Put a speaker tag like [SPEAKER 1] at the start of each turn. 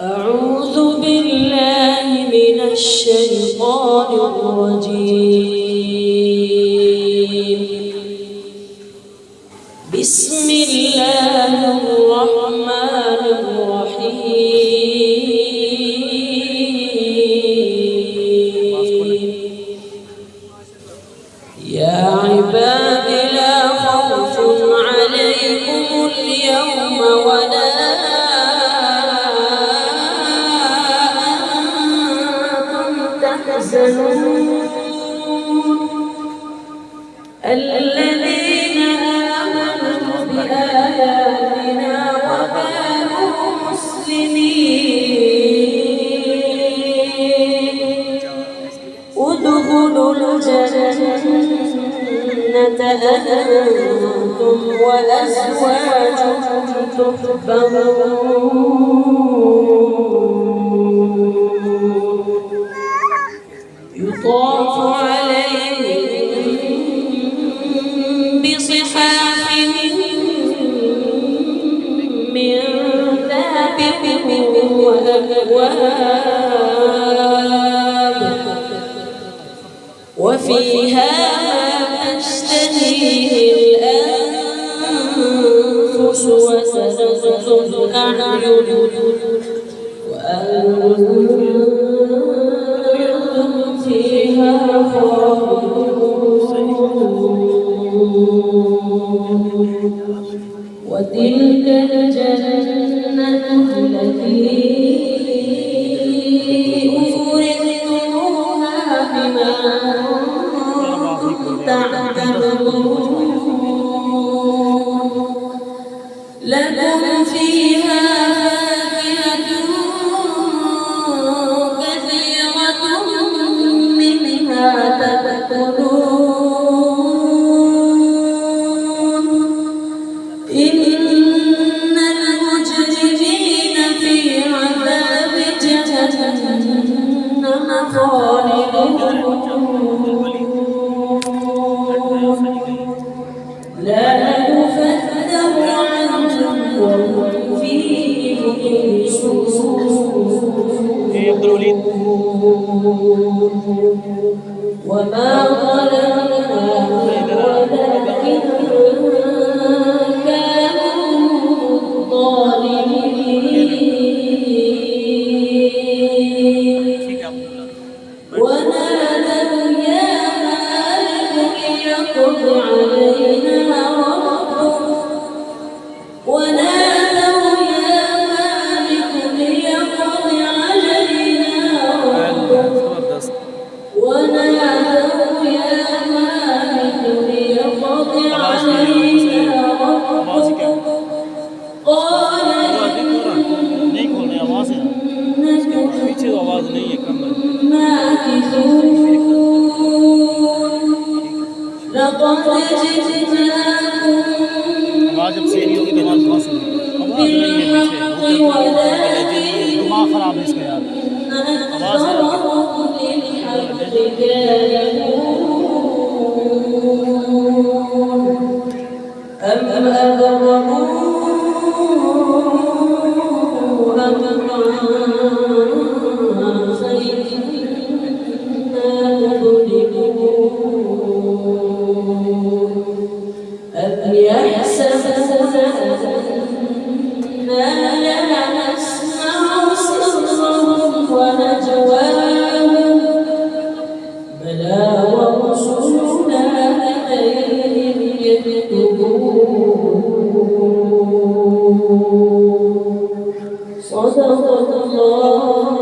[SPEAKER 1] أعوذ بالله من الشيطان الرجيم. بسم الله الرحمن الرحيم. يا عباد لا خوف عليكم اليوم ولا الذين آمنوا بآياتنا وكانوا مسلمين ادخلوا الجنة أنتم وأزواجكم تحبرون يطاف عليهم بصحاف من ذهب وأكواب وفيها ما تشتهيه الأنفس وتلذ الأعين وأنتم فيها خالدون وتلك الجنة التي أورثتموها بما كنتم تعملون لكم فيها فاكهة كثيرة منها تأكلون إن المجرمين في عذاب جهنم خالدون لا يفتر عنهم وهم فيه مبلسون وما ظلمناهم ولكن كانوا ظالمين ونادوا يا مالك ليقض علينا ربك ونادوا يا مالك ليقض علينا ربك ونادوا يا مالك ليقض علينا ربك قال إنكم ماكثون لقد جئناكم بالحق ولكن أكثرهم للحق كارهون أم أبرموا أمرا فإنا مظلمون أم يحسبون أنا لا نسمع سرهم ونجواهم بلى ورسلنا لديهم يكتبون صدق الله